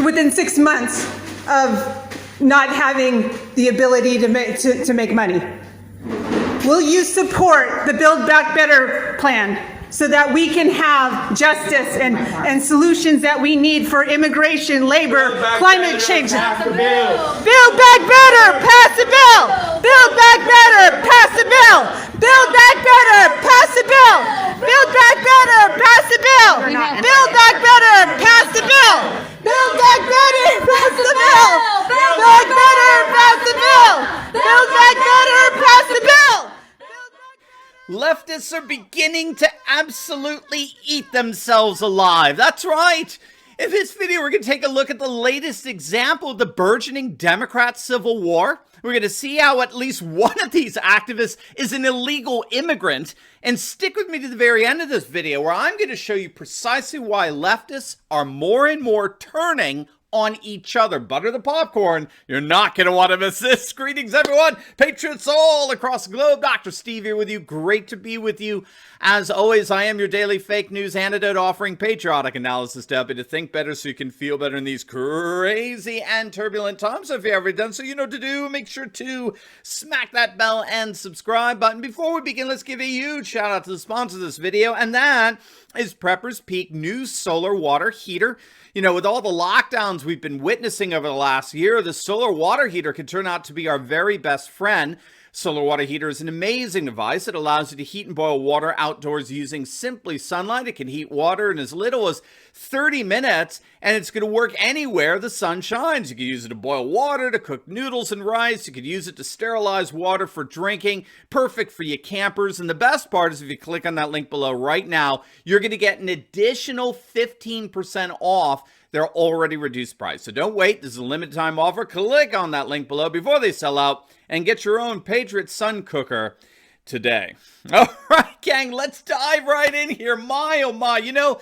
within 6 months of not having the ability to make money. Will you support the Build Back Better plan so that we can have justice and solutions that we need for immigration, labor, climate change? Pass the bill. Build Back Better, pass the bill. Build Back Better, pass the bill. Build Back Better, pass the bill. Build Back Better, pass the bill. Build Back Better, pass the bill. Build Back Better, pass the bill. Build Back Better, pass the bill. Build Back Better, pass the bill. Leftists are beginning to absolutely eat themselves alive. That's right. In this video, we're going to take a look at the latest example of the burgeoning Democrat civil war. We're going to see how at least one of these activists is an illegal immigrant. And stick with me to the very end of this video, where I'm going to show you precisely why leftists are more and more turning on each other. Butter the popcorn. You're not going to want to miss this. Greetings, everyone. Patriots all across the globe. Dr. Steve here with you. Great to be with you. As always, I am your daily fake news antidote, offering patriotic analysis to help you to think better so you can feel better in these crazy and turbulent times. So if you haven't done so, you know what to do. Make sure to smack that bell and subscribe button. Before we begin, let's give a huge shout out to the sponsor of this video, and that is Prepper's Peak new solar water heater. You know, with all the lockdowns we've been witnessing over the last year, the solar water heater can turn out to be our very best friend. Solar water heater is an amazing device. It allows you to heat and boil water outdoors using simply sunlight. It can heat water in as little as 30 minutes, and it's going to work anywhere the sun shines. You can use it to boil water, to cook noodles and rice. You could use it to sterilize water for drinking. Perfect for you campers. And the best part is if you click on that link below right now, you're going to get an additional 15% off their already reduced price. So don't wait. This is a limited time offer. Click on that link below before they sell out and get your own Patriot Sun cooker today. All right, gang, let's dive right in here. My, oh my, you know,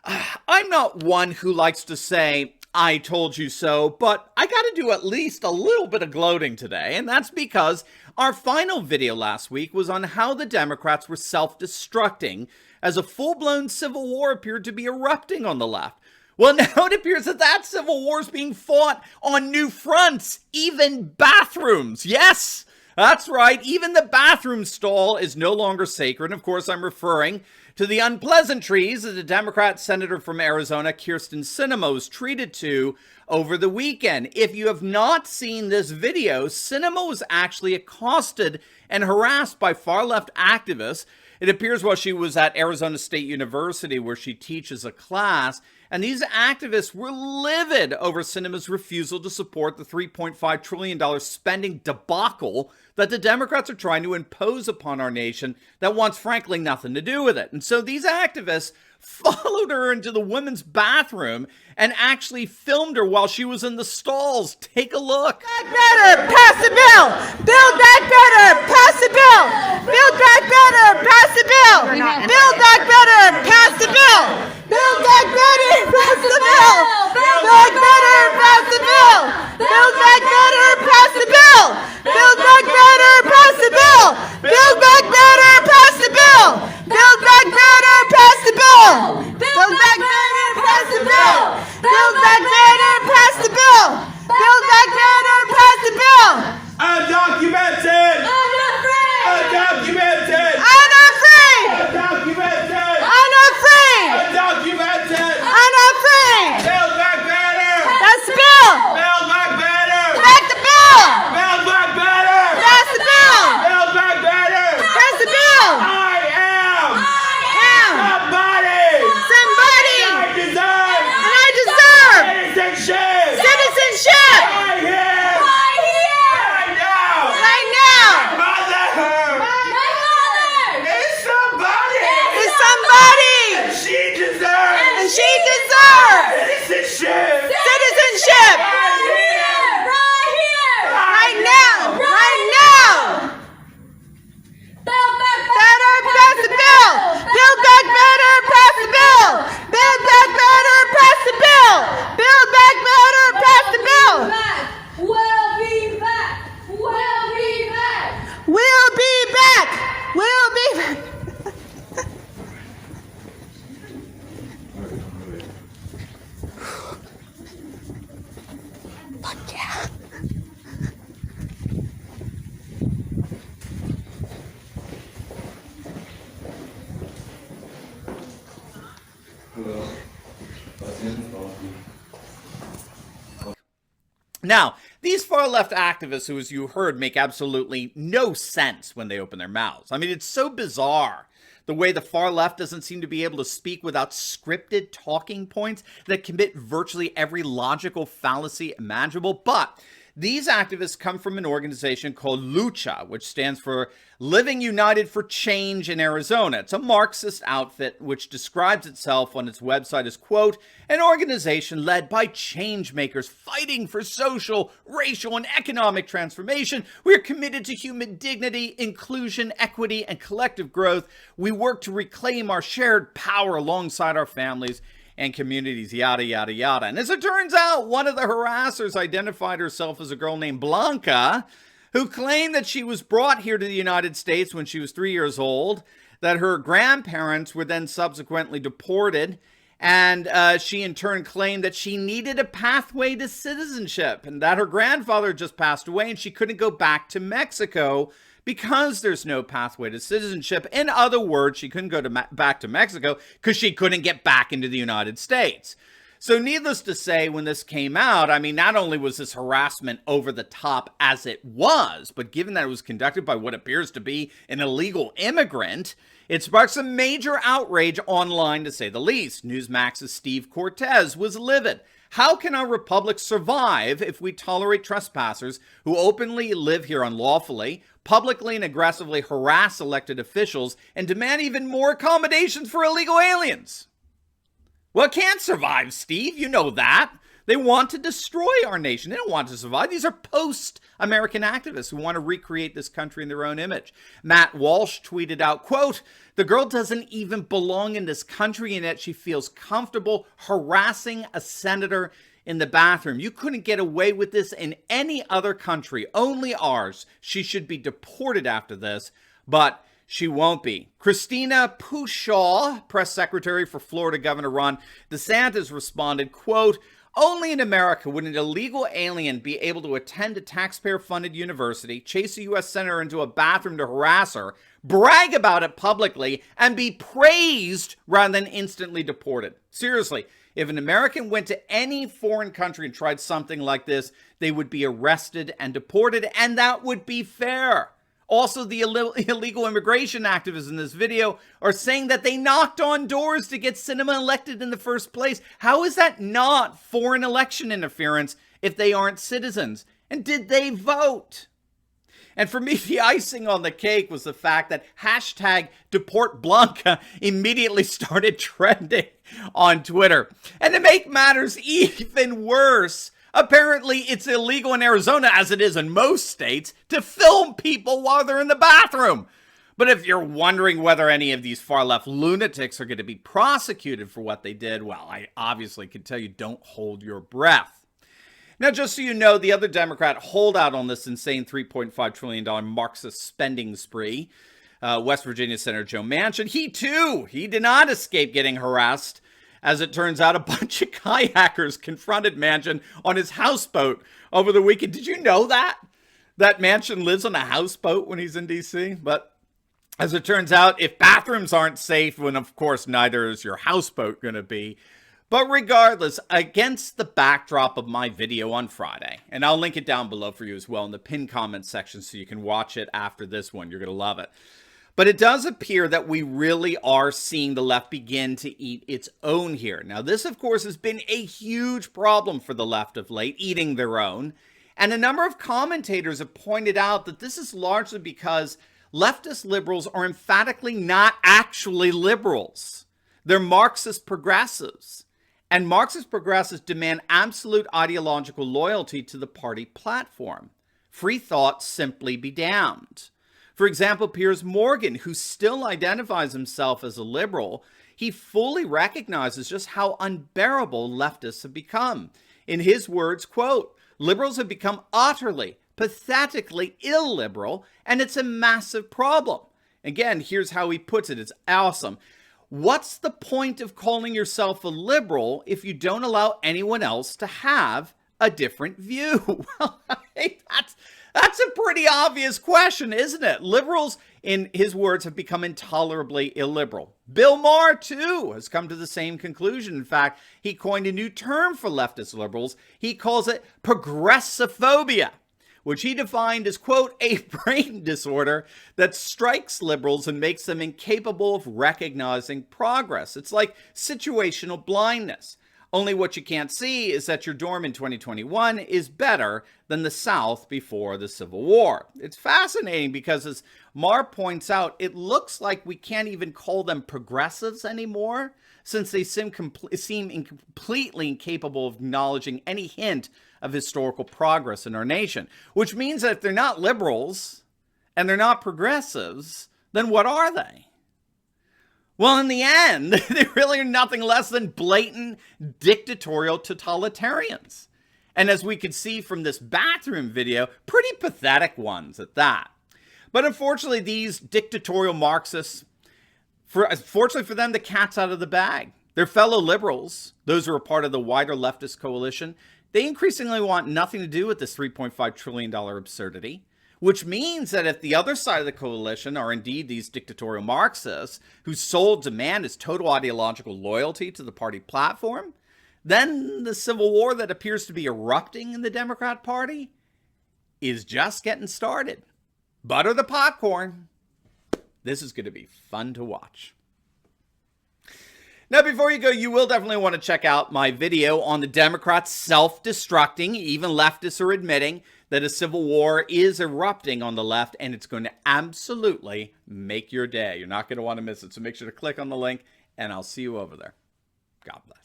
I'm not one who likes to say, I told you so, but I got to do at least a little bit of gloating today, and that's because our final video last week was on how the Democrats were self-destructing as a full-blown civil war appeared to be erupting on the left. Well, now it appears that that civil war is being fought on new fronts, even bathrooms. Yes, that's right. Even the bathroom stall is no longer sacred. Of course, I'm referring to the unpleasantries that the Democrat senator from Arizona, Sinema, was treated to over the weekend. If you have not seen this video, Sinema was actually accosted and harassed by far-left activists. It appears while she was at Arizona State University, where she teaches a class, and these activists were livid over Sinema's refusal to support the $3.5 trillion spending debacle that the Democrats are trying to impose upon our nation that wants, frankly, nothing to do with it. And so these activists followed her into the women's bathroom and actually filmed her while she was in the stalls. Take a look. Build Back Better, pass the bill. Build Back Better, pass the bill. Build Back Better, pass the bill. Build Back Better, pass the bill. Build Back Better, pass the bill. Build Back Better, pass the bill. Build Back Better, pass the bill. Build Back Better, pass the bill. Build Back Better, pass the bill. Build Back Better, pass the bill. Build Back Better, pass the bill. Build Back Better, pass the bill. Build Back Better, pass the bill. Undocumented. Undocumented. Unafraid. Undocumented. Unafraid. Undocumented. Unafraid. Now, these far-left activists who, as you heard, make absolutely no sense when they open their mouths. I mean, it's so bizarre the way the far left doesn't seem to be able to speak without scripted talking points that commit virtually every logical fallacy imaginable. But these activists come from an organization called Lucha, which stands for Living United for Change in Arizona. It's a Marxist outfit which describes itself on its website as, quote, an organization led by change makers fighting for social, racial, and economic transformation. We are committed to human dignity, inclusion, equity, and collective growth. We work to reclaim our shared power alongside our families and communities, yada, yada, yada. And as it turns out, one of the harassers identified herself as a girl named Blanca, who claimed that she was brought here to the United States when she was 3 years old, that her grandparents were then subsequently deported, and she in turn claimed that she needed a pathway to citizenship, and that her grandfather just passed away and she couldn't go back to Mexico because there's no pathway to citizenship. In other words, she couldn't go back to Mexico because she couldn't get back into the United States. So needless to say, when this came out, I mean, not only was this harassment over the top as it was, but given that it was conducted by what appears to be an illegal immigrant, it sparked some major outrage online, to say the least. Newsmax's Steve Cortez was livid. How can our republic survive if we tolerate trespassers who openly live here unlawfully, publicly and aggressively harass elected officials, and demand even more accommodations for illegal aliens? Well, it can't survive, Steve. You know that. They want to destroy our nation. They don't want to survive. These are post-American activists who want to recreate this country in their own image. Matt Walsh tweeted out, quote, the girl doesn't even belong in this country, and yet she feels comfortable harassing a senator in the bathroom. You couldn't get away with this in any other country, only ours. She should be deported after this, but she won't be. Christina Pushaw, press secretary for Florida Governor Ron DeSantis, responded, quote, only in America would an illegal alien be able to attend a taxpayer-funded university, chase a U.S. senator into a bathroom to harass her, brag about it publicly, and be praised rather than instantly deported. Seriously, if an American went to any foreign country and tried something like this, they would be arrested and deported, and that would be fair. Also, the illegal immigration activists in this video are saying that they knocked on doors to get Sinema elected in the first place. How is that not foreign election interference if they aren't citizens? And did they vote? And for me, the icing on the cake was the fact that hashtag Deport Blanca immediately started trending on Twitter. And to make matters even worse, apparently it's illegal in Arizona, as it is in most states, to film people while they're in the bathroom. But if you're wondering whether any of these far-left lunatics are going to be prosecuted for what they did, well, I obviously can tell you, don't hold your breath. Now, just so you know, the other Democrat holdout on this insane $3.5 trillion Marxist spending spree, West Virginia Senator Joe Manchin, he did not escape getting harassed. As it turns out, a bunch of kayakers confronted Manchin on his houseboat over the weekend. Did you know that? That Manchin lives on a houseboat when he's in D.C.? But as it turns out, if bathrooms aren't safe, then of course neither is your houseboat going to be. But regardless, against the backdrop of my video on Friday, and I'll link it down below for you as well in the pinned comment section so you can watch it after this one. You're going to love it. But it does appear that we really are seeing the left begin to eat its own here. Now, this, of course, has been a huge problem for the left of late, eating their own. And a number of commentators have pointed out that this is largely because leftist liberals are emphatically not actually liberals. They're Marxist progressives. And Marxist progressives demand absolute ideological loyalty to the party platform. Free thought simply be damned. For example, Piers Morgan, who still identifies himself as a liberal, he fully recognizes just how unbearable leftists have become. In his words, quote, liberals have become utterly, pathetically illiberal, and it's a massive problem. Again, here's how he puts it. It's awesome. What's the point of calling yourself a liberal if you don't allow anyone else to have a different view? Well, That's a pretty obvious question, isn't it? Liberals, in his words, have become intolerably illiberal. Bill Maher, too, has come to the same conclusion. In fact, he coined a new term for leftist liberals. He calls it progressivophobia, which he defined as, quote, a brain disorder that strikes liberals and makes them incapable of recognizing progress. It's like situational blindness. Only what you can't see is that your dorm in 2021 is better than the South before the Civil War. It's fascinating because, as Maher points out, it looks like we can't even call them progressives anymore, since they seem completely incapable of acknowledging any hint of historical progress in our nation. Which means that if they're not liberals and they're not progressives, then what are they? Well, in the end, they really are nothing less than blatant dictatorial totalitarians. And as we could see from this bathroom video, pretty pathetic ones at that. But unfortunately, these dictatorial Marxists, fortunately for them, the cat's out of the bag. Their fellow liberals, those who are part of the wider leftist coalition, they increasingly want nothing to do with this $3.5 trillion absurdity. Which means that if the other side of the coalition are indeed these dictatorial Marxists whose sole demand is total ideological loyalty to the party platform, then the civil war that appears to be erupting in the Democrat Party is just getting started. Butter the popcorn. This is going to be fun to watch. Now, before you go, you will definitely want to check out my video on the Democrats self-destructing. Even leftists are admitting that a civil war is erupting on the left, and it's going to absolutely make your day. You're not going to want to miss it, so make sure to click on the link, and I'll see you over there. God bless.